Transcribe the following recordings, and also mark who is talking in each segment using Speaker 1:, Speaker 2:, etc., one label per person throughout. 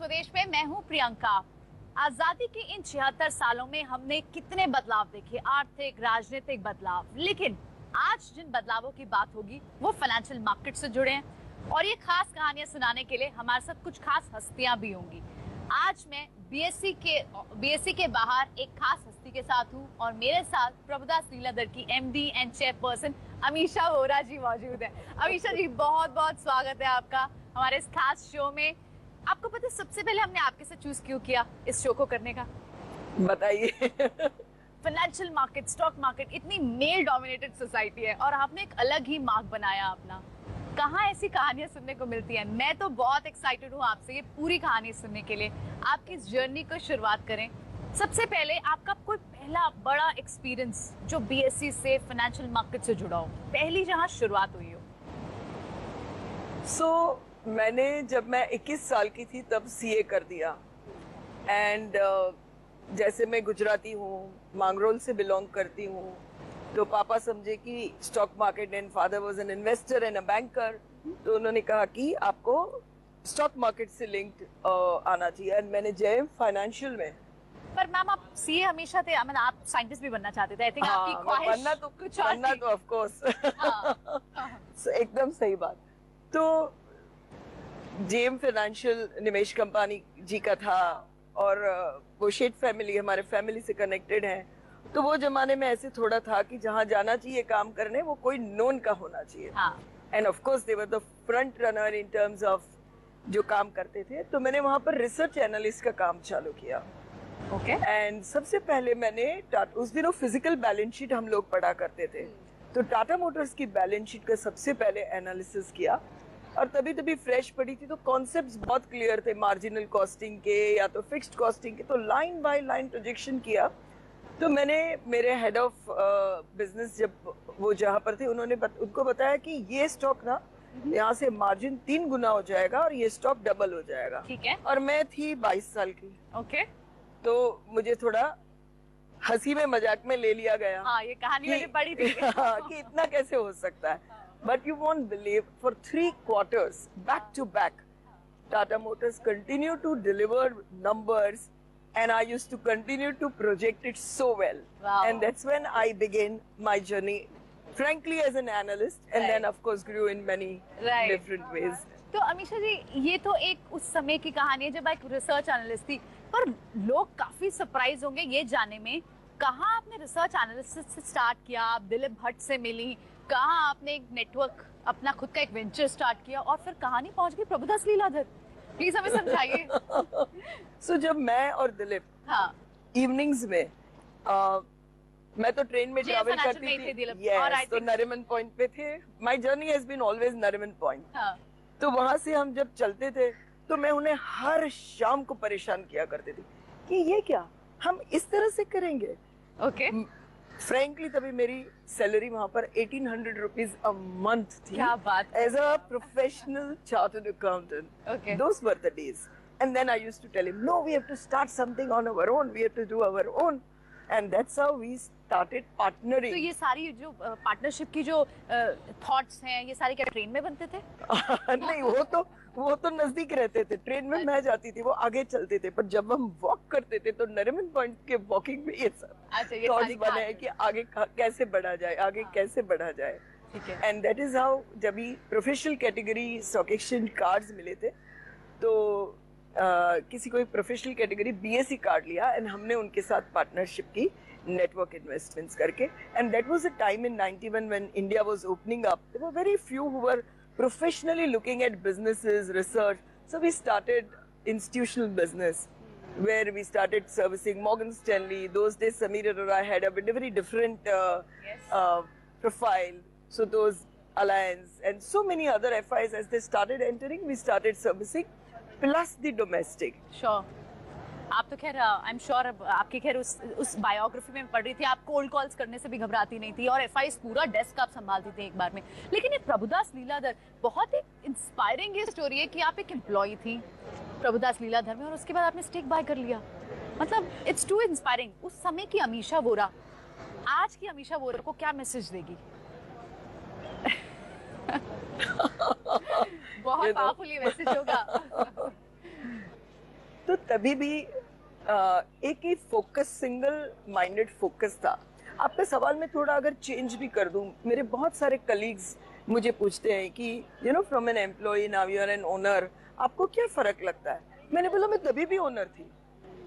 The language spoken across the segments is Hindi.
Speaker 1: स्वदेश में मैं हूं प्रियंका। आजादी के इन 76 सालों में हमने कितने बदलाव देखे, आर्थिक राजनीतिक बदलाव, लेकिन आज जिन बदलावों की बात होगी वो फाइनेंशियल मार्केट से जुड़े हैं और ये खास कहानियां सुनाने के लिए हमारे साथ कुछ खास हस्तियां भी होंगी। आज मैं बीएससी के बाहर एक खास हस्ती के साथ हूँ और मेरे साथ प्रभुदास लीलाधर की MD and chairperson Amisha Vora ji मौजूद है। अमीषा जी, बहुत बहुत स्वागत है आपका हमारे इस खास शो में। आपको पता है सबसे पहले हमने आपके साथ चूज क्यों किया इस शो को करने का?
Speaker 2: बताइए।
Speaker 1: फाइनेंशियल मार्केट, स्टॉक मार्केट इतनी मेल डोमिनेटेड सोसाइटी है और आपने एक अलग ही मार्क बनाया अपना। कहाँ ऐसी कहानियां सुनने को मिलती हैं? मैं तो बहुत एक्साइटेड हूँ आपसे ये पूरी कहानी सुनने के लिए। आपकी इस जर्नी को शुरुआत करें। सबसे पहले आपका कोई पहला बड़ा एक्सपीरियंस जो बीएससी से फाइनेंशियल मार्केट से जुड़ा हो, पहली जहाँ शुरुआत हुई हो।
Speaker 2: मैंने जब मैं 21 साल की थी तब सीए कर दिया एंड जैसे मैं गुजराती हूँ, मांगरोल से बिलोंग करती हूँ, तो पापा समझे कि stock market and father was an investor and a banker, तो उन्होंने कहा कि आपको स्टॉक मार्केट से लिंक्ड आना चाहिए एंड मैंने जेएम फाइनेंशियल में।
Speaker 1: पर मैम आप सीए हमेशा थे, मतलब आप साइंटिस्ट भी बनना चाहते थे? आई थिंक आपकी ख्वाहिश
Speaker 2: बनना तो ऑफ कोर्स। एकदम सही बात। तो जेएम फाइनेंशियल निमेश कंपानी जी का था और वो शेठ फैमिली हमारे फैमिली से कनेक्टेड है, तो वो जमाने में ऐसे थोड़ा था कि जहाँ जाना चाहिए काम करने वो कोई नोन का होना चाहिए। End of course they were the front runner in terms of जो काम करते थे। तो मैंने वहाँ पर रिसर्च एनालिस्ट का काम चालू किया। एंड सबसे पहले मैंने उस दिनों फिजिकल बैलेंस शीट हम लोग पढ़ा करते थे, तो टाटा मोटर्स की बैलेंस शीट का सबसे पहले एनालिसिस किया और तभी फ्रेश पड़ी थी, तो कॉन्सेप्ट्स बहुत क्लियर थे मार्जिनल कॉस्टिंग के या तो फिक्स्ड कॉस्टिंग के, तो लाइन बाय लाइन प्रोजेक्शन किया। तो मैंने मेरे हेड ऑफ बिजनेस जब वो जहाँ पर थे उनको बताया कि ये स्टॉक ना यहाँ से मार्जिन 3 गुना हो जाएगा और ये स्टॉक डबल हो जाएगा।
Speaker 1: ठीक है।
Speaker 2: और मैं थी 22 साल की। तो मुझे थोड़ा हंसी में मजाक में ले लिया गया।
Speaker 1: हाँ, ये कहानी मैंने पढ़ी थी।
Speaker 2: कि इतना कैसे हो सकता है। But you won't believe, for 3 quarters back to back, Tata Motors continued to deliver numbers, and I used to continue to project it so well.
Speaker 1: Wow.
Speaker 2: And that's when I began my journey, frankly, as an analyst, and then of course grew in many different ways.
Speaker 1: तो अमीषा जी, ये तो एक उस समय की कहानी है जब एक रिसर्च एनालिस्ट थी, पर लोग काफी सरप्राइज होंगे ये जानने में कहाँ आपने रिसर्च एनालिसिस से स्टार्ट किया, आप दिलीप भट्ट से मिली, कहाँ आपने एक नेटवर्क, अपना खुद का एक वेंचर स्टार्ट किया और फिर कहानी पहुंच गई प्रभुदास लीलाधर। प्लीज हमें समझाइए।
Speaker 2: जब मैं और दिलीप इवनिंग्स में मैं तो ट्रेन में ट्रैवल करती थी, तो नरीमन पॉइंट पे थे। My journey has been always Nariman Point. तो वहां से हम जब चलते थे तो मैं उन्हें हर शाम को परेशान किया करती थी कि ये क्या, हम इस तरह से करेंगे। फ्रैंकली तभी मेरी सैलरी वहां पर 1800 रुपीज अ मंथ थी।
Speaker 1: क्या बात।
Speaker 2: As a professional chartered accountant. Those were the days. And then I used to tell him, no, we have to start something on our own, we have to do our own, and that's how we started partnering. तो
Speaker 1: ये सारी जो पार्टनरशिप की जो थॉट्स हैं, ये सारे क्या ट्रेन में बनते थे?
Speaker 2: नहीं, वो तो नजदीक रहते थे, ट्रेन में मैं जाती थी, वो आगे चलते थे, पर जब हम वॉक करते थे तो नरीमन पॉइंट के वॉकिंग में ये सब थॉट्स बने हैं कि आगे कैसे बढ़ा जाए, आगे कैसे बढ़ा जाए। एंड दैट इज हाउ जब भी professional category stock exchange cards मिले थे, तो किसी को प्रोफेशनल कैटेगरी बीएससी कार्ड लिया एंड हमने उनके साथ पार्टनरशिप की नेटवर्क इन्वेस्टमेंट्स करके। And that was a time in 91 when India was opening up. There were very few who were professionally looking at businesses, research. So we started institutional business where we started servicing Morgan Stanley. Those days Sameer Arora had a very different profile. So those Alliance and so many other FIs, as they started entering, we started servicing, plus the domestic.
Speaker 1: Sure. आप तो खैर आई एम श्योर आपकी खैर उस बायोग्राफी में पढ़ रही थी, आप कोल्ड कॉल्स करने से भी घबराती नहीं थी और एफआईस पूरा डेस्क आप संभालती थी एक बार में। लेकिन ये प्रभुदास लीलाधर बहुत ही इंस्पायरिंग स्टोरी है कि आप एक एम्प्लॉय थी प्रभुदास लीलाधर में और उसके बाद आपने स्टेक बाय कर लिया। मतलब इट्स टू इंस्पायरिंग। उस समय की अमीषा वोरा आज की अमीषा वोरा को क्या मैसेज देगी? बहुत पावरफुल मैसेज होगा।
Speaker 2: तो तभी भी एक ही फोकस, सिंगल माइंडेड फोकस था। आपका सवाल मैं थोड़ा अगर चेंज भी कर दूं, मेरे बहुत सारे कलीग्स मुझे पूछते हैं कि you know from an employ now you are an owner, आपको क्या फर्क लगता है? मैंने बोला मैं तभी भी ओनर थी,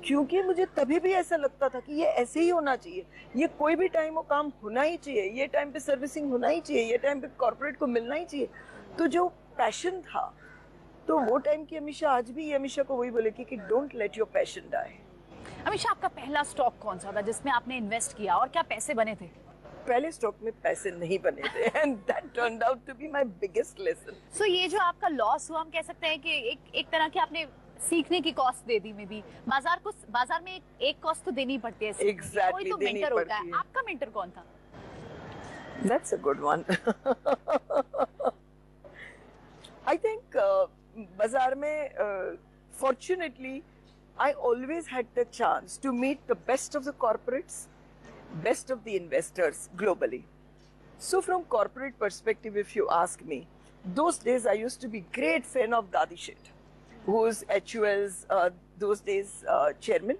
Speaker 2: क्योंकि मुझे तभी भी ऐसा लगता था कि ये ऐसे ही होना चाहिए, ये कोई भी टाइम वो काम होना ही चाहिए, ये टाइम पे सर्विसिंग होना ही चाहिए, ये टाइम पे कॉर्पोरेट को मिलना ही चाहिए। तो जो पैशन था, तो वो टाइम की हमेशा आज भी हमेशा को वही बोले कि don't let your passion die.
Speaker 1: हमेशा आपका पहला स्टॉक कौन सा था जिसमें आपने इन्वेस्ट किया और क्या पैसे बने थे?
Speaker 2: पहले स्टॉक में पैसे नहीं बने थे and that turned out to be my biggest lesson.
Speaker 1: So ये जो आपका लॉस हुआ, हम कह सकते हैं कि एक तरह की आपने सीखने की कॉस्ट दे दी। में भी बाजार में एक कॉस्ट तो देनी पड़ती है।
Speaker 2: Exactly,
Speaker 1: कोई तो
Speaker 2: देनी
Speaker 1: मेंटर होता
Speaker 2: पड़ती
Speaker 1: है।
Speaker 2: है।
Speaker 1: आपका मेंटर कौन था?
Speaker 2: That's a good one. I think बाजार में fortunately I always had the chance to meet the best of the corporates, best of the investors globally. So from corporate perspective, if you ask me, those days I used to be great fan of Dadi Sheth, who was HUL's those days chairman,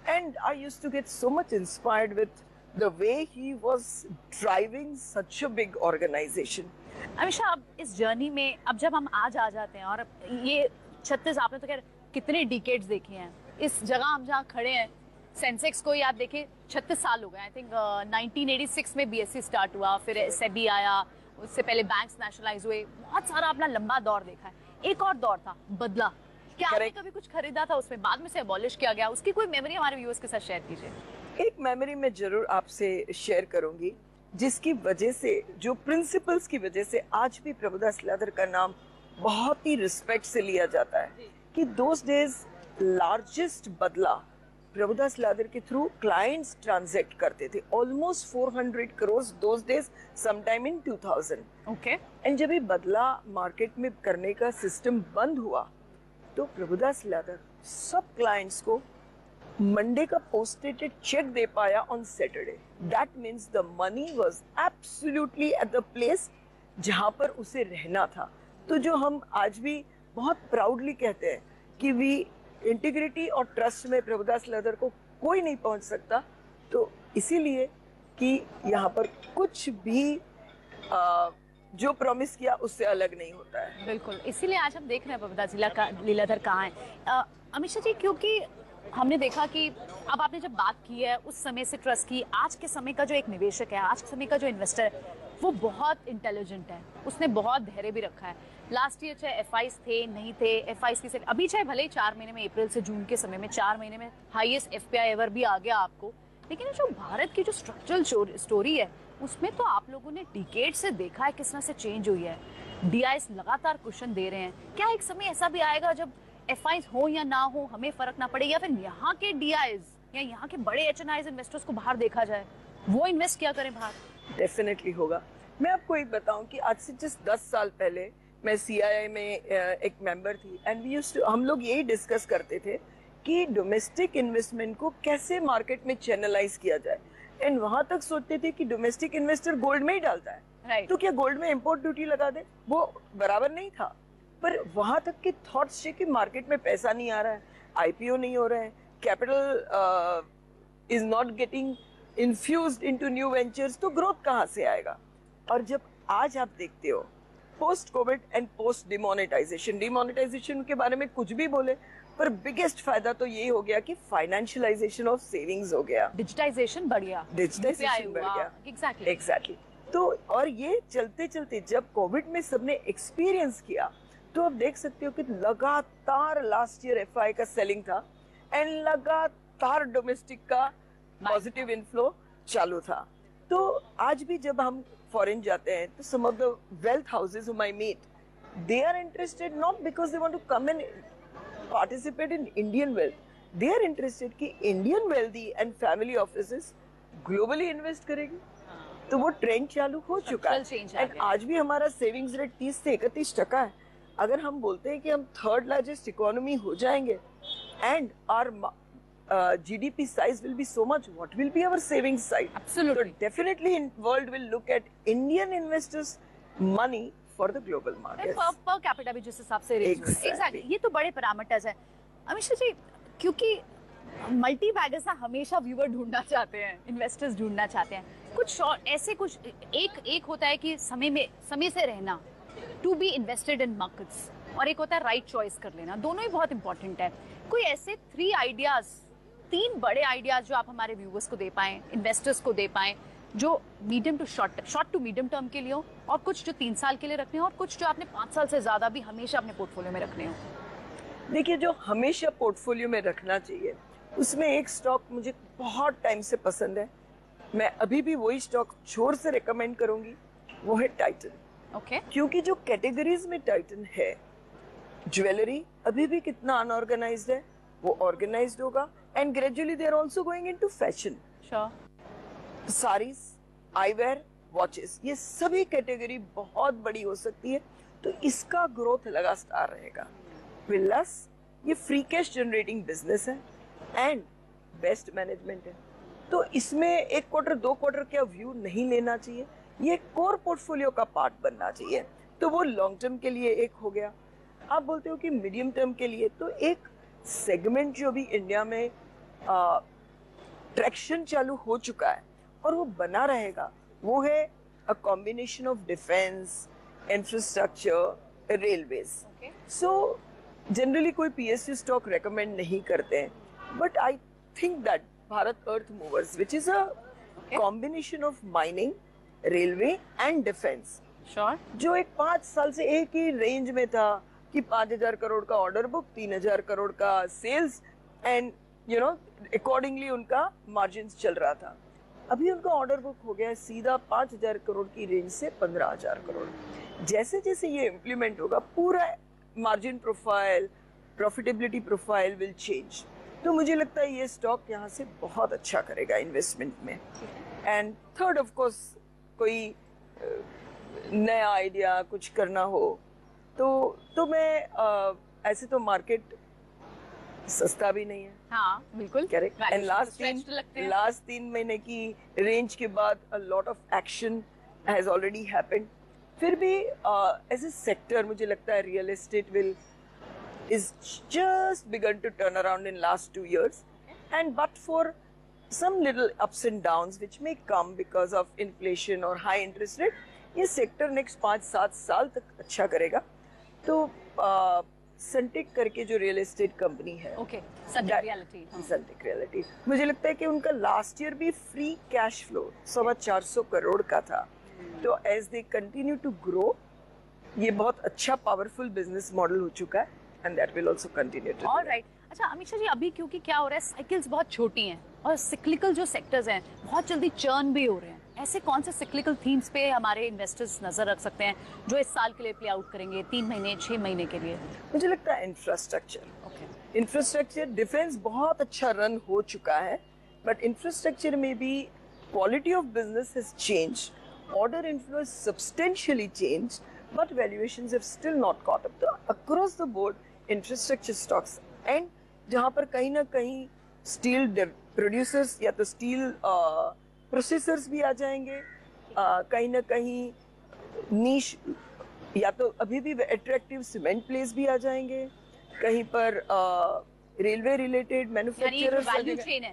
Speaker 2: and I used to get so much inspired with the way he was driving such a big organization.
Speaker 1: हमेशा अब इस जर्नी में, अब जब हम आज आ जाते हैं और ये 36, आपने तो खैर कितने डिकेड्स देखे हैं इस जगह हम जहाँ खड़े हैं, सेंसेक्स को ही आप देखें 36 साल हो गए। आई थिंक 1986 में बीएससी स्टार्ट हुआ, फिर सेबी आया, उससे पहले बैंक्स नेशनलाइज हुए, बहुत सारा अपना लंबा दौर देखा है। एक और दौर था बदला, क्या आपने कभी कुछ खरीदा था उसमें, बाद में से अबॉलिश किया गया, उसकी कोई मेमोरी हमारे व्यूअर्स के साथ शेयर कीजिए।
Speaker 2: एक मेमोरी मैं जरूर आपसे शेयर करूंगी, जिसकी वजह से, जो प्रिंसिपल्स की वजह से आज भी प्रभुदास लीलाधर का नाम बहुत ही रिस्पेक्ट से लिया जाता है। कि दोस डेज लार्जेस्ट बदला प्रभुदास लीलाधर के थ्रू क्लाइंट्स ट्रांजैक्ट करते थे, almost 400 crore those days, sometime in 2000।
Speaker 1: Okay.
Speaker 2: And जब ये बदला मार्केट में करने का सिस्टम बंद हुआ, तो प्रभुदास लीलाधर सब क्लाइंट्स को मंडे का पोस्टेटेड चेक दे पाया on Saturday. That means the money was absolutely at the place जहां पर उसे रहना था। तो जो हम आज भी बहुत प्राउडली कहते हैं कि वी इंटीग्रिटी और ट्रस्ट में प्रभुदास लीलाधर को कोई नहीं पहुंच सकता, तो इसीलिए कि यहाँ पर कुछ भी जो प्रॉमिस किया उससे अलग नहीं होता है।
Speaker 1: बिल्कुल, इसीलिए आज हम देख रहे हैं प्रभुदास लीलाधर कहाँ है। अमीषा जी, क्योंकि हमने देखा कि अब आपने जब बात की है उस समय से ट्रस्ट की, आज के समय का जो एक निवेशक है, आज के समय का जो इन्वेस्टर है, वो बहुत इंटेलिजेंट है, उसने बहुत धैर्य भी रखा है। लास्ट ईयर चाहे एफआईस थे नहीं थे, एफआईस की अभी चाहे भले ही 4 महीने में, अप्रैल से जून के समय में 4 महीने में हाईएस्ट एफपीआई एवर भी आ गया आपको, लेकिन जो भारत की जो स्ट्रक्चरल स्टोरी है उसमें तो आप लोगों ने डिकेड से देखा है किस तरह से चेंज हुई है। डीआईएस लगातार क्वेश्चन दे रहे हैं, क्या एक समय ऐसा भी आएगा जब एफआईस हो या ना हो हमें फर्क ना पड़े, या फिर यहाँ के डीआईएस या यहाँ के बड़े एचएनआईज इन्वेस्टर्स को बाहर देखा जाए, वो इन्वेस्ट क्या करें बाहर?
Speaker 2: डेफिनेटली होगा। मैं आपको एक बताऊं कि आज से जस्ट 10 साल पहले मैं सीआईआई में एक मेंबर थी, एंड हम लोग यही डिस्कस करते थे कि डोमेस्टिक इन्वेस्टमेंट को कैसे मार्केट में चैनलाइज किया जाए। एंड वहां तक सोचते थे कि डोमेस्टिक इन्वेस्टर गोल्ड में ही डालता है,
Speaker 1: right.
Speaker 2: तो क्या गोल्ड में इंपोर्ट ड्यूटी लगा दे, वो बराबर नहीं था। पर वहां तक के थॉट्स थे कि मार्केट में पैसा नहीं आ रहा है, आईपीओ नहीं हो रहे हैं, capital is not getting infused into new ventures, तो ग्रोथ कहाँ से आएगा? और जब आज आप देखते हो post Covid and post demonetisation के बारे में कुछ भी बोले, पर बिगेस्ट फायदा तो ये हो गया कि फाइनेंशियलाइजेशन ऑफ सेविंग्स हो गया,
Speaker 1: डिजिटाइजेशन बढ़ गया,
Speaker 2: डिजिटाइजेशन बढ़ गया। एग्जैक्टली। तो और ये चलते चलते जब कोविड में सबने एक्सपीरियंस किया, तो आप देख सकते हो कि लगातार लास्ट ईयर एफआई का सेलिंग था एंड लगातार डोमेस्टिक का पॉजिटिव इनफ्लो चालू था। तो आज भी जब हम फॉरेन जाते हैं, तो some of the wealth houses whom I meet, they are interested not because they want to come and participate in Indian wealth, they are interested कि Indian wealthy and family offices globally invest करेगी। तो वो ट्रेंड चालू हो चुका है एंड आज भी हमारा सेविंग्स रेट 30 से 31% है। अगर हम बोलते हैं कि हम थर्ड लार्जेस्ट इकोनॉमी हो जाएंगे and our GDP size will be so much, what will be our savings side?
Speaker 1: Absolutely.
Speaker 2: So definitely world will look at Indian investors money for the global markets.
Speaker 1: per capita भी जिस हिसाब से raise हुआ है। Exactly. ये तो बड़े पैरामीटर्स हैं। अमीशा जी, क्योंकि मल्टी बैगर्स ना हमेशा व्यूअर ढूंढना चाहते हैं, इन्वेस्टर्स ढूंढना चाहते हैं, कुछ शॉर्ट ऐसे कुछ एक होता है कि समय से रहना, to be invested in markets, और एक होता है राइट चॉइस कर लेना, दोनों ही बहुत इंपॉर्टेंट है। कोई ऐसे 3 बड़े आइडियाज जो आप हमारे व्यूअर्स को दे पाएं, इन्वेस्टर्स को दे पाएं, जो medium to short to medium term के लिए हो, और कुछ जो 3 साल के लिए रखने हो, और कुछ जो आपने 5 साल से ज्यादा भी हमेशा अपने पोर्टफोलियो में रखने हो।
Speaker 2: देखिए, जो हमेशा पोर्टफोलियो में रखना चाहिए उसमें एक स्टॉक मुझे बहुत टाइम से पसंद है, मैं अभी भी वही स्टॉक जोर से रिकमेंड करूंगी, वो है टाइटन।
Speaker 1: ओके।
Speaker 2: क्योंकि जो कैटेगरीज में टाइटन है, ज्वेलरी अभी भी कितना अनऑर्गेनाइज्ड है, वो ऑर्गेनाइज्ड होगा, and gradually they are also going into fashion.
Speaker 1: Sure.
Speaker 2: Saris, eyewear, watches, ये सभी कैटेगरी बहुत बड़ी हो सकती है, तो इसका ग्रोथ लगातार रहेगा। प्लस ये फ्री कैश जनरेटिंग बिजनेस है एंड बेस्ट मैनेजमेंट है, तो इसमें 1 क्वार्टर 2 क्वार्टर का व्यू नहीं लेना चाहिए, ये कोर पोर्टफोलियो का पार्ट बनना चाहिए। तो वो लॉन्ग टर्म के लिए एक हो गया। आप बोलते हो कि मीडियम टर्म के लिए, तो एक सेगमेंट जो भी इंडिया में ट्रैक्शन चालू हो चुका है और वो बना रहेगा, वो है a combination of defence, infrastructure, railways. So generally कोई पीएसयू स्टॉक रेकमेंड नहीं करते हैं, but I think that Bharat earth movers, which is a combination of mining, railway and defence, जो एक 5 साल से एक ही रेंज में था कि 5,000 करोड़ का ऑर्डर बुक, 3,000 करोड़ का sales, and you know accordingly उनका मार्जिन चल रहा था। अभी उनका ऑर्डर बुक हो गया है सीधा 5,000 करोड़ की रेंज से 15,000 करोड़। जैसे जैसे ये इम्प्लीमेंट होगा, पूरा margin profile, profitability profile will change. तो मुझे लगता है ये स्टॉक यहाँ से बहुत अच्छा करेगा इन्वेस्टमेंट में। एंड थर्ड, ऑफ कोर्स, कोई नया आइडिया कुछ करना हो तो मैं ऐसे तो मार्केट सस्ता भी नहीं है।
Speaker 1: हाँ, बिल्कुल
Speaker 2: करेक्ट। एंड लास्ट 3 महीने की रेंज के बाद a lot of action has already happened. फिर भी एज ए सेक्टर मुझे लगता है real estate will is just begun to turn around in last 2 years, and but for some little ups and downs which may come because of inflation or high interest rate, ये सेक्टर नेक्स्ट 5-7 साल तक अच्छा करेगा। तो सनटेक करके जो रियल एस्टेट कंपनी है, सनटेक रियलिटी, मुझे लगता है कि उनका लास्ट ईयर भी फ्री कैश फ्लो 425 करोड़ का था। तो as they continue to grow, ये बहुत अच्छा पावरफुल बिजनेस मॉडल हो चुका है, and that will also continue to.
Speaker 1: All right. अच्छा अमीशा जी, अभी क्योंकि क्या हो रहा है, साइकिल्स बहुत छोटी हैं और सिक्लिकल जो सेक्टर्स हैं बहुत जल्दी चर्न भी हो रहे हैं, ऐसे कौन से सिक्लिकल थीम्स पे हमारे इन्वेस्टर्स नजर रख सकते हैं जो इस साल के लिए प्ले आउट करेंगे, 3 महीने 6 महीने के लिए?
Speaker 2: मुझे लगता है इंफ्रास्ट्रक्चर। इंफ्रास्ट्रक्चर, डिफेंस बहुत अच्छा रन हो चुका है, बट इंफ्रास्ट्रक्चर में भी quality of business has changed, order inflow has substantially changed, but valuations have still not caught up. So across the board infrastructure stocks, and जहाँ पर कहीं ना कहीं स्टील प्रोड्यूसर्स या तो स्टील प्रोसेसर्स भी आ जाएंगे, कहीं ना कहीं नीश या तो अभी भी अट्रैक्टिव सीमेंट प्लेस भी आ जाएंगे, कहीं पर रेलवे रिलेटेड मैन्युफैक्चरर्स,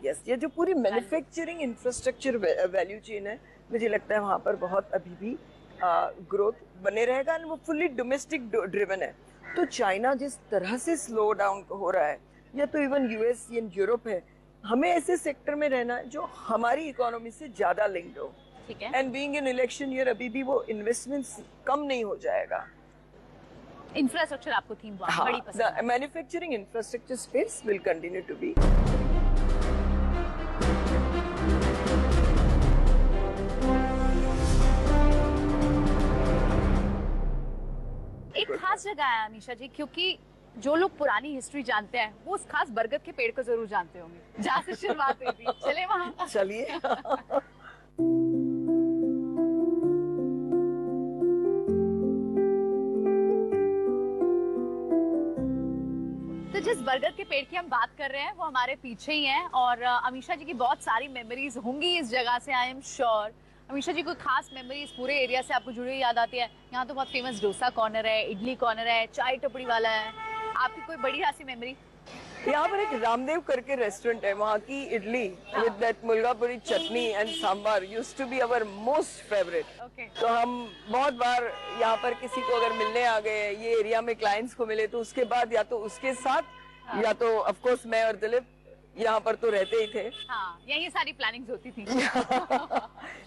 Speaker 2: यस, ये जो पूरी मैन्युफैक्चरिंग इंफ्रास्ट्रक्चर वैल्यू चेन है, मुझे लगता है वहाँ पर बहुत अभी भी ग्रोथ बने रहेगा, और वो फुल्ली डोमेस्टिक ड्रिवन है। तो चाइना जिस तरह से स्लो डाउन हो रहा है, या तो इवन यूएस या यूरोप है, हमें ऐसे सेक्टर में रहना जो हमारी इकोनॉमी से ज्यादा लिंक्ड हो।
Speaker 1: ठीक है।
Speaker 2: And being in election year, अभी भी वो इन्वेस्टमेंट्स कम नहीं हो जाएगा।
Speaker 1: इंफ्रास्ट्रक्चर आपको थीम बड़ी पसंद है।
Speaker 2: Manufacturing infrastructure space will continue to be.
Speaker 1: एक खास जगह है अमीशा जी, क्योंकि जो लोग पुरानी हिस्ट्री जानते हैं वो उस खास बरगद के पेड़ को जरूर जानते होंगे जहाँ से शुरुआत हुई थी। चले वहाँ,
Speaker 2: चलिए।
Speaker 1: तो जिस बरगद के पेड़ की हम बात कर रहे हैं वो हमारे पीछे ही है, और अमीशा जी की बहुत सारी मेमोरीज होंगी इस जगह से, आई एम श्योर। अमीशा जी, कोई खास मेमोरी इस पूरे एरिया से आपको जुड़ी हुई याद आती है? यहाँ तो बहुत फेमस डोसा कॉर्नर है, इडली कॉर्नर है, चाय टपड़ी वाला है, आपकी कोई बड़ी खासी मेमोरी?
Speaker 2: यहाँ पर एक रामदेव करके रेस्टोरेंट है, वहाँ की इडली विद दैट मुर्गापुरी chutney and sambar used to be our most favourite. तो हम बहुत बार यहाँ पर किसी को अगर मिलने आ गए, ये एरिया में क्लाइंट्स को मिले, तो उसके बाद या तो उसके साथ या तो ऑफ कोर्स मैं और दिलीप यहाँ पर तो रहते ही थे।
Speaker 1: हाँ, यही सारी प्लानिंग्स होती थी।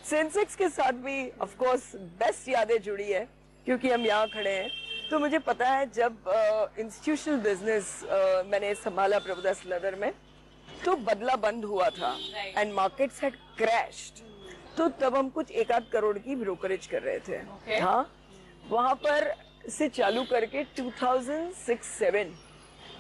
Speaker 2: सेंसेक्स के साथ भी ऑफ कोर्स बेस्ट यादें जुड़ी है, क्योंकि हम यहाँ खड़े हैं। तो मुझे पता है जब इंस्टीट्यूशनल बिजनेस मैंने संभाला प्रभुदास लेदर में, तो बदला बंद हुआ था एंड मार्केट्स हैड क्रैश्ड। तो तब हम कुछ 1-8 करोड़ की ब्रोकरेज कर रहे थे। हाँ, वहां पर से चालू करके 2006-07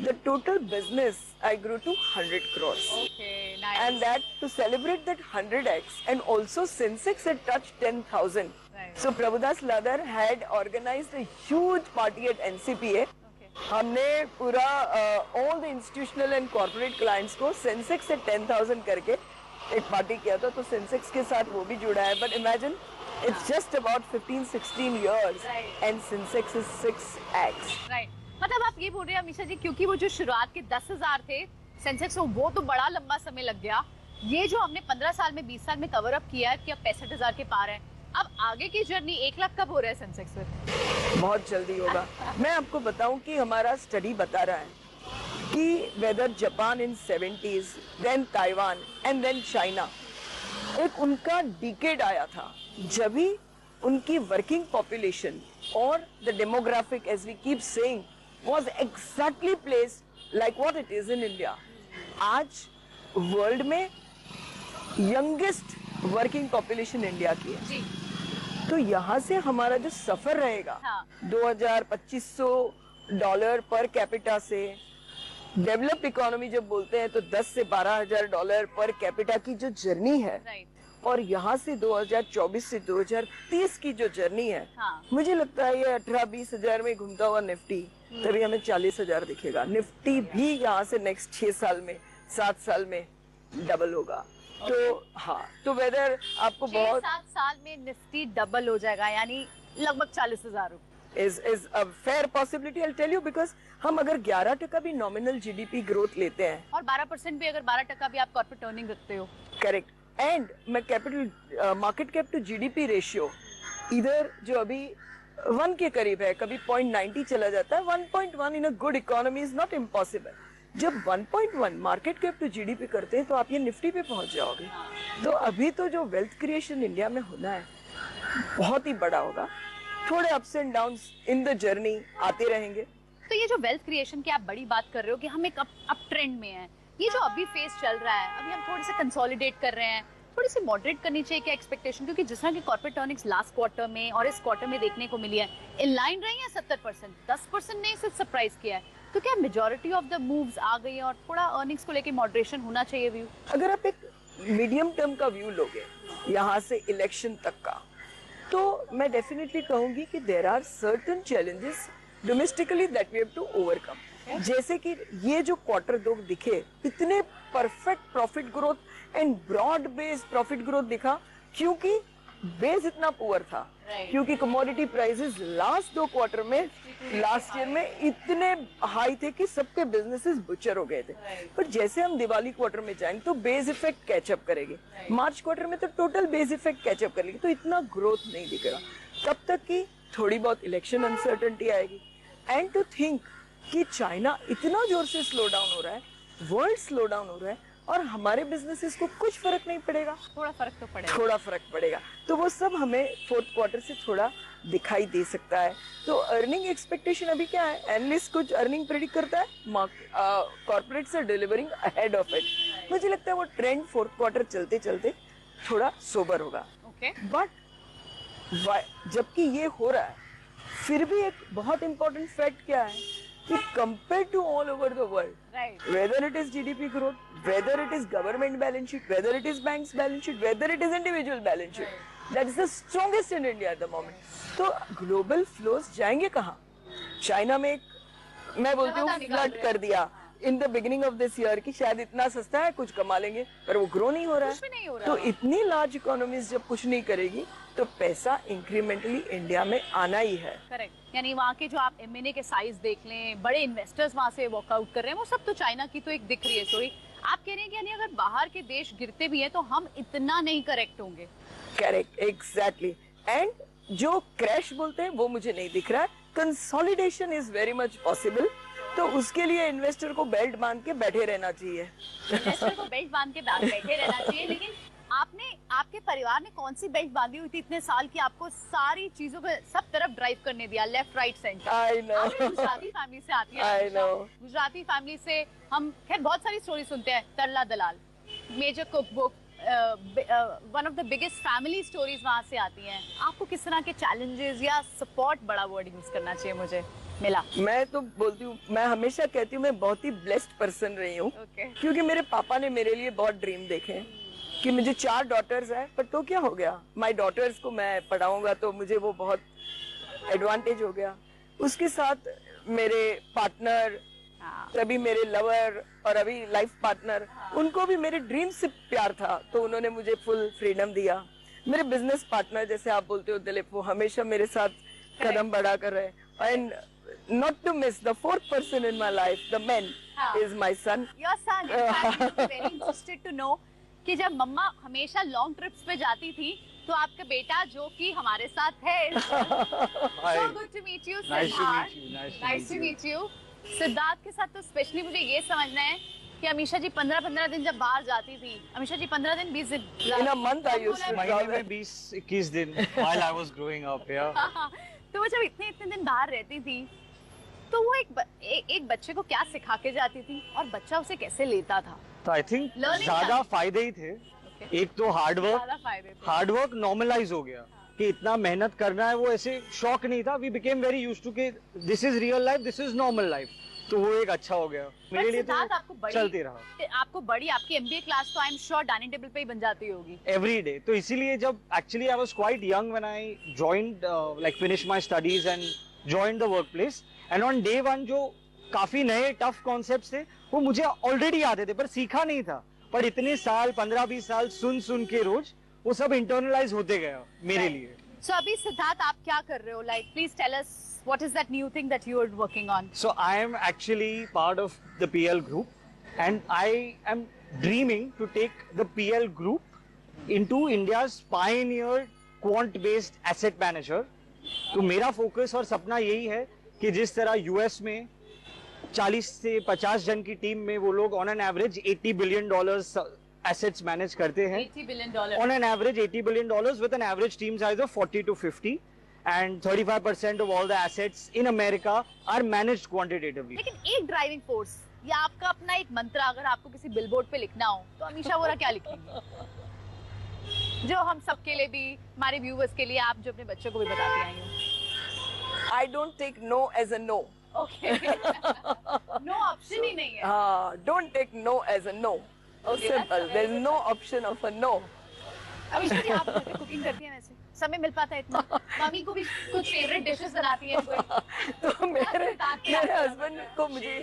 Speaker 2: the total business I grew to 100 crores.
Speaker 1: Okay, nice.
Speaker 2: And that to celebrate that 100x, and also Sensex had touched 10,000.
Speaker 1: Right.
Speaker 2: So Prabhudas Ladar had organized a huge party at NCPA.
Speaker 1: Okay.
Speaker 2: हमने पूरा all the institutional and corporate clients को Sensex से 10,000 करके एक पार्टी किया था। तो Sensex के साथ वो भी जुड़ा है। But imagine it's just about 15-16 years,
Speaker 1: right.
Speaker 2: and Sensex is 6x.
Speaker 1: Right. मतलब आप ये बोल रहे हैं अमीषा जी, क्योंकि वो जो शुरुआत के 10,000 थे सेंसेक्स, वो तो बड़ा लंबा समय लग गया। ये जो हमने 15 साल में 20 साल में कवर अप किया है कि अब 65,000 के पार है, अब आगे की जर्नी 1 लाख कब हो रहा है सेंसेक्स में?
Speaker 2: बहुत जल्दी होगा। मैं आपको बताऊं कि हमारा स्टडी बता रहा है कि whether Japan in 70s, then Taiwan and then China, एक उनका डिकेड आया था जब भी उनकी वर्किंग पॉपुलेशन और the demographic, as we keep saying, was exactly placed like what it is in India. आज वर्ल्ड में यंगेस्ट वर्किंग पॉपुलेशन इंडिया की है।
Speaker 1: जी।
Speaker 2: तो यहाँ से हमारा जो सफर रहेगा,
Speaker 1: हाँ।
Speaker 2: 2,000-2,500 डॉलर पर कैपिटा से, डेवलप्ड इकोनॉमी जब बोलते हैं तो 10 से 12,000 डॉलर पर कैपिटा की जो जर्नी है,
Speaker 1: राइट।
Speaker 2: और यहाँ से 2024 से 2030 की जो जर्नी है,
Speaker 1: हाँ।
Speaker 2: मुझे लगता है ये 18-20 हजार में घूमता हुआ निफ्टी तभी हमें 40,000 दिखेगा। निफ्टी भी यहाँ से नेक्स्ट 6 साल में, 7 साल में डबल होगा। तो हाँ, तो वेदर आपको बहुत
Speaker 1: 7 साल में निफ्टी डबल हो जाएगा, यानी लगभग 40,000 रुपए।
Speaker 2: is a fair possibility, I'll tell you, because हम अगर 11% भी नॉमिनल जीडीपी ग्रोथ लेते हैं,
Speaker 1: और 12% भी, अगर 12% भी आप कॉर्पोरेट अर्निंग रखते हो,
Speaker 2: करेक्ट, एंड मैं capital market cap to GDP ratio इधर जो अभी 1 के करीब है, कभी 0.90 चला जाता है। 1.1 in a good economy is not impossible. जब 1.1 मार्केट कैप टू जीडीपी करते हैं तो आप ये निफ्टी पे पहुंच जाओगे। तो अभी तो जो वेल्थ क्रिएशन इंडिया में होना है बहुत ही बड़ा होगा। थोड़े ups and downs in the journey आते रहेंगे।
Speaker 1: तो ये जो वेल्थ क्रिएशन की आप बड़ी बात कर रहे हो कि हम एक अप ट्रेंड में हैं, ये जो अभी फेज चल रहा है, अभी हम थोड़े से कंसोलिडेट कर रहे हैं, थोड़ी सी मॉडरेट करनी चाहिए क्या एक्सपेक्टेशन? क्योंकि जिस तरह की कॉर्पोरेट अर्निंग्स लास्ट क्वार्टर में और इस क्वार्टर में देखने को मिली है, इन लाइन रही है 70%, 10% ने सिर्फ सरप्राइज किया है। तो क्या मेजॉरिटी ऑफ द मूव्स आ गई है और थोड़ा अर्निंग्स को लेके मॉडरेशन होना चाहिए व्यू?
Speaker 2: अगर आप एक मीडियम टर्म का व्यू लोगे यहाँ से इलेक्शन तक का, तो मैं डेफिनेटली कहूंगी कि there are certain challenges domestically that we have to overcome. जैसे कि ये जो क्वार्टर 2 दिखे, इतने perfect profit growth and broad based profit growth दिखा, क्योंकि बेस इतना पुअर था, क्योंकि कमोडिटी प्राइसेस लास्ट 2 क्वार्टर में लास्ट ईयर में इतने हाई थे कि सबके बिजनेसेस बुचर हो गए थे। पर जैसे हम दिवाली क्वार्टर में जाएंगे तो बेस इफेक्ट कैचअप करेगी, मार्च क्वार्टर में तो टोटल बेस इफेक्ट कैचअप करेगी, तो इतना ग्रोथ नहीं दिखेगा तब तक कि थोड़ी बहुत इलेक्शन अनसर्टेनिटी आएगी। एंड टू थिंक कि चाइना इतना जोर से स्लो डाउन हो रहा है, वर्ल्ड स्लो डाउन हो रहा है, और हमारे बिजनेसेस को कुछ फर्क नहीं पड़ेगा।
Speaker 1: थोड़ा फर्क तो पड़ेगा,
Speaker 2: थोड़ा फर्क पड़ेगा। तो वो सब हमें 4th क्वार्टर से थोड़ा दिखाई दे सकता है। तो अर्निंग एक्सपेक्टेशन अभी क्या है, एनालिस्ट कुछ अर्निंग प्रेडिक्ट करता है, corporates are delivering ahead of it. मुझे लगता है वो ट्रेंड 4th क्वार्टर चलते चलते थोड़ा सोबर होगा। बट जबकि ये हो रहा है, फिर भी एक बहुत इंपॉर्टेंट फैक्ट क्या है कि compare to all over the world, whether it is GDP growth, whether it is government balance sheet, whether it is banks balance sheet, whether it is individual balance sheet, that is the strongest in India at the moment. तो ग्लोबल फ्लोज जाएंगे कहाँ? चाइना में मैं बोलती हूँ फ्लड कर दिया, in the beginning of this year कि शायद इतना सस्ता है, कुछ कमा लेंगे, पर वो ग्रो नहीं हो रहा
Speaker 1: कुछ भी नहीं हो
Speaker 2: है।
Speaker 1: रहा।
Speaker 2: तो इतनी लार्ज इकोनॉमीज जब कुछ नहीं करेगी तो पैसा इंक्रीमेंटली इंडिया में आना ही है।
Speaker 1: करेक्ट, यानी वहाँ के जो आप M&A के साइज देख लें, बड़े इन्वेस्टर्स वहाँ से वॉकआउट कर रहे हैं, वो सब तो चाइना की तो एक दिख रही है स्टोरी। आप कह रहे हैं कि यानी अगर बाहर के देश गिरते भी हैं तो हम इतना नहीं करेक्ट होंगे।
Speaker 2: Correct, exactly. एंड जो क्रैश बोलते हैं वो मुझे नहीं दिख रहा है। Consolidation is very much possible, तो उसके लिए इन्वेस्टर को बेल्ट बांध के बैठे रहना चाहिए।
Speaker 1: इन्वेस्टर को बेल्ट बांध के बैठे रहना चाहिए। लेकिन आपके परिवार ने कौन सी बेल्ट बांधी हुई थी इतने साल की, आपको सारी चीजों को सब तरफ ड्राइव करने दिया, left right centre?
Speaker 2: I know,
Speaker 1: Gujarati family से आती है।
Speaker 2: I know.
Speaker 1: गुजराती फैमिली से हम खैर बहुत सारी स्टोरी सुनते हैं। Tarla Dalal, major cookbook, one of the biggest family stories वहां से आती हैं। आपको किस तरह के चैलेंजेस या सपोर्ट, बड़ा वर्ड यूज करना चाहिए, मुझे मिला?
Speaker 2: मैं तो बोलती हूँ, मैं हमेशा कहती हूँ मैं बहुत ही ब्लेस्ड पर्सन रही हूँ। क्योंकि मेरे पापा ने मेरे लिए बहुत ड्रीम देखे हैं कि मुझे 4 डॉटर्स हैं, पर तो क्या हो गया, माय डॉटर्स को मैं पढ़ाऊंगा तो मुझे वो बहुत एडवांटेज हो गया। उसके साथ मेरे पार्टनर, तभी मेरे लवर और अभी लाइफ पार्टनर, उनको भी मेरे ड्रीम से प्यार था तो उन्होंने मुझे फुल फ्रीडम दिया। मेरे बिजनेस पार्टनर जैसे आप बोलते हो दिलीप, वो हमेशा मेरे साथ कदम बढ़ा कर रहे। And not to miss the 4th person in my life, the man is my son.
Speaker 1: Your son, in fact, I'm very interested to know कि जब मम्मा हमेशा लॉन्ग ट्रिप्स पे जाती थी तो आपका बेटा जो कि हमारे साथ है, so good to meet you, Siddharth. Nice to meet you. Siddharth के साथ तो स्पेशली मुझे ये समझना है कि अमीशा जी 15-15 दिन जब बाहर जाती थी, अमीशा जी 15 दिन 20 दिन
Speaker 2: in a month I used to
Speaker 3: महीने में 20-21 दिन while I was growing up, yeah.
Speaker 1: तो वो जब इतने दिन बाहर रहती थी तो वो एक बच्चे को क्या सिखा के जाती थी और बच्चा उसे कैसे लेता था?
Speaker 3: तो आई थिंक ज्यादा फायदे ही थे। एक तो हार्ड वर्क नॉर्मलाइज हो गया कि इतना मेहनत करना है, वो ऐसे शौक नहीं था। We became very used to कि this is real life, this is normal life, तो वो एक अच्छा हो गया मेरे लिए। तो चलते रहा।
Speaker 1: आपको बड़ी आपकी MBA क्लास तो आई एम श्योर डाइनिंग टेबल पे ही बन जाती होगी
Speaker 3: एवरी डे। तो इसीलिए जब actually I was quite young when I joined, like finish my studies and joined the workplace, and on day 1 जो काफी नए टफ कॉन्सेप्ट्स थे वो मुझे ऑलरेडी आते थे पर सीखा नहीं था। पर इतने साल 15-20 साल सुन के रोज वो सब इंटरनलाइज होते गया मेरे लिए।
Speaker 1: So अभी सिद्धार्थ आप क्या कर रहे हो? Like please tell us what is that new thing that you are working on?
Speaker 3: So I am actually part of the PL group and I am dreaming to take the PL group into India's pioneer quant based asset manager. तो मेरा फोकस और सपना यही है कि जिस तरह यूएस में 40 से 50 जन की टीम में वो लोग on an average $80 billion assets manage करते हैं।
Speaker 1: $80 billion
Speaker 3: on an average $80 billion with an average team size of 40 to 50 and 35% of all the assets in America are managed quantitatively.
Speaker 1: लेकिन एक ड्राइविंग फोर्स या आपका अपना एक मंत्र अगर आपको किसी बिलबोर्ड पे लिखना हो तो अमीशा वोरा क्या लिखेंगे? जो हम सबके लिए भी, हमारे व्यूअर्स के लिए, आप जो अपने बच्चों को भी बताती आई हो।
Speaker 2: I don't take no as a no.
Speaker 1: Okay. No option ही नहीं है।
Speaker 2: हाँ, don't take no as a no.
Speaker 1: Okay,
Speaker 2: Simple. There is no option of a no.
Speaker 1: Amisha जी आप कुकिंग करती हैं वैसे? समय मिल पाता है इतना? मम्मी को भी कुछ फेवरेट डिशेस बनाती हैं कोई?
Speaker 2: तो मेरे हस्बैंड को मुझे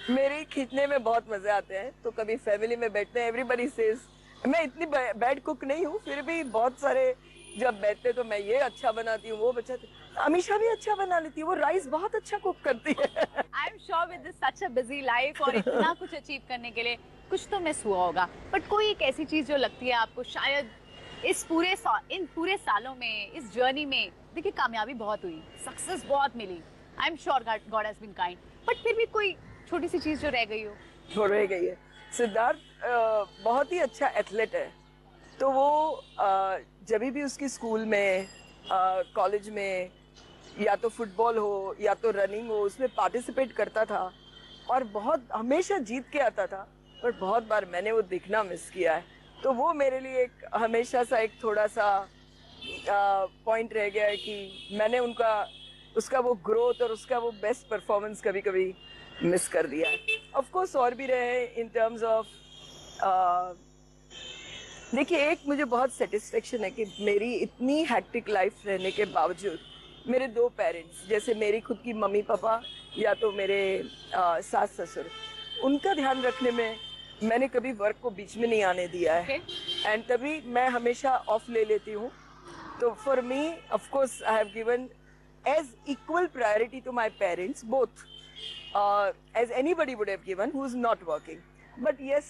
Speaker 2: मेरे खींचने में बहुत मजे आते हैं। तो कभी फैमिली में बैठते हैं, एवरीबडी सेज मैं इतनी बैड कुक नहीं हूँ, फिर भी बहुत सारे जब बैठते तो मैं ये अच्छा बनाती हूँ, वो बचाती। अमीशा भी अच्छा बना लेती है, वो राइस बहुत अच्छा कुक करती है।
Speaker 1: आई am sure with such a busy life और इतना कुछ अचीव करने के लिए कुछ तो मिस हुआ होगा, बट कोई एक ऐसी चीज जो लगती है आपको शायद इन पूरे सालों में, इस जर्नी में, देखिए कामयाबी बहुत हुई, सक्सेस बहुत मिली, I am sure God has been kind, but फिर भी कोई छोटी सी चीज जो रह गई हो?
Speaker 2: जो रह गई है, सिद्धार्थ बहुत ही अच्छा एथलीट है। तो वो जब भी उसकी स्कूल में, कॉलेज में, या तो फुटबॉल हो या तो रनिंग हो, उसमें पार्टिसिपेट करता था और बहुत हमेशा जीत के आता था। पर बहुत बार मैंने वो दिखना मिस किया है, तो वो मेरे लिए एक हमेशा सा एक थोड़ा सा पॉइंट रह गया है कि मैंने उसका वो ग्रोथ और उसका वो बेस्ट परफॉर्मेंस कभी कभी मिस कर दिया है। ऑफ कोर्स और भी रहे इन टर्म्स ऑफ, देखिए एक मुझे बहुत सेटिस्फेक्शन है कि मेरी इतनी हैक्टिक लाइफ रहने के बावजूद मेरे 2 पेरेंट्स, जैसे मेरी खुद की मम्मी पापा या तो मेरे सास ससुर, उनका ध्यान रखने में मैंने कभी वर्क को बीच में नहीं आने दिया है एंड तभी मैं हमेशा ऑफ ले लेती हूँ. तो for me of course I have given as equal priority to my parents both as anybody would have given who is not working. But yes,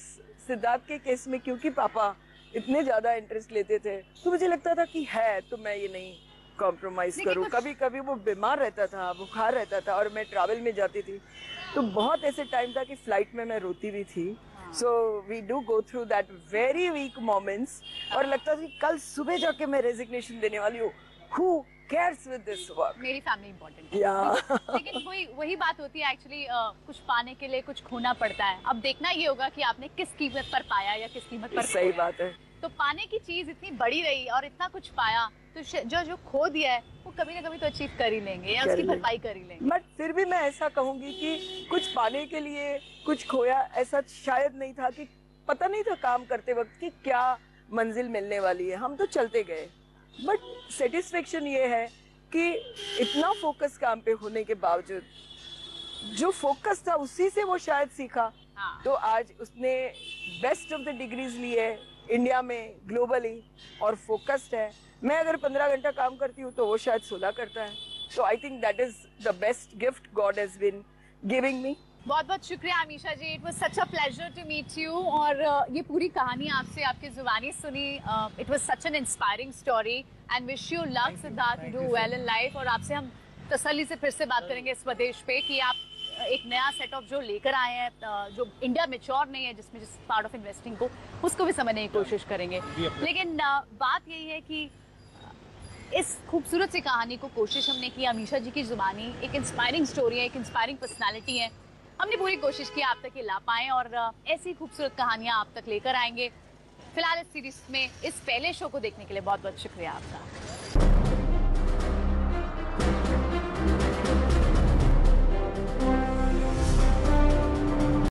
Speaker 2: Siddharth के केस में क्योंकि पापा इतने ज्यादा इंटरेस्ट लेते थे तो मुझे लगता था कि है तो मैं ये नहीं कॉम्प्रोमाइज करूँ. कभी कभी वो बीमार रहता था, बुखार रहता था और मैं ट्रैवल में जाती थी तो बहुत ऐसे टाइम था कि फ्लाइट में मैं रोती भी थी. So we do go through that very weak moments और लगता था कि कल सुबह जाके मैं रेजिग्नेशन देने वाली हूँ. Who cares with this work?
Speaker 1: मेरी फैमिली इंपॉर्टेंट
Speaker 2: या
Speaker 1: लेकिन वही बात होती है एक्चुअली, कुछ पाने के लिए कुछ खोना पड़ता है. अब देखना ये होगा कि आपने किस कीमत पर पाया या किस कीमत पर
Speaker 2: सही बात है.
Speaker 1: तो पाने की चीज इतनी बड़ी रही और इतना कुछ पाया तो जो खो दिया है वो कभी ना कभी तो अचीव कर ही लेंगे या उसकी भरपाई कर ही लेंगे.
Speaker 2: बट फिर भी मैं ऐसा कहूंगी कि कुछ पाने के लिए कुछ खोया ऐसा शायद नहीं था कि पता नहीं था काम करते वक्त कि क्या मंजिल मिलने वाली है. हम तो चलते गए बट सेटिस्फेक्शन ये है कि इतना फोकस काम पे होने के बावजूद जो फोकस था उसी से वो शायद सीखा.
Speaker 1: हाँ.
Speaker 2: तो आज उसने बेस्ट ऑफ द डिग्रीज ली है इंडिया में, ग्लोबली, और फोकस्ड है. मैं अगर 15 घंटा काम करती हूँ तो वो शायद 16 करता है. So I think that is the best gift God has been giving me.
Speaker 1: बहुत बहुत शुक्रिया Amisha ji, it was such a pleasure to meet you. और ये पूरी कहानी आपसे आपकी जुबानी सुनी. It was such an inspiring story and wish you luck Siddharth, to do well in life. और आपसे हम तसल्ली से फिर से बात करेंगे इस स्वदेश पे कि आप एक नया सेट ऑफ जो लेकर आए हैं, जो इंडिया मैच्योर नहीं है जिसमें जिस पार्ट ऑफ इन्वेस्टिंग को उसको भी समझने की कोशिश करेंगे. लेकिन बात यही है कि इस खूबसूरत सी कहानी को कोशिश हमने की. अमीषा जी की जुबानी एक इंस्पायरिंग स्टोरी है, एक इंस्पायरिंग पर्सनालिटी है. हमने पूरी कोशिश की आप तक ये ला पाएं और ऐसी खूबसूरत कहानियां आप तक लेकर आएंगे. फिलहाल इस सीरीज में इस पहले शो को देखने के लिए बहुत बहुत शुक्रिया आपका.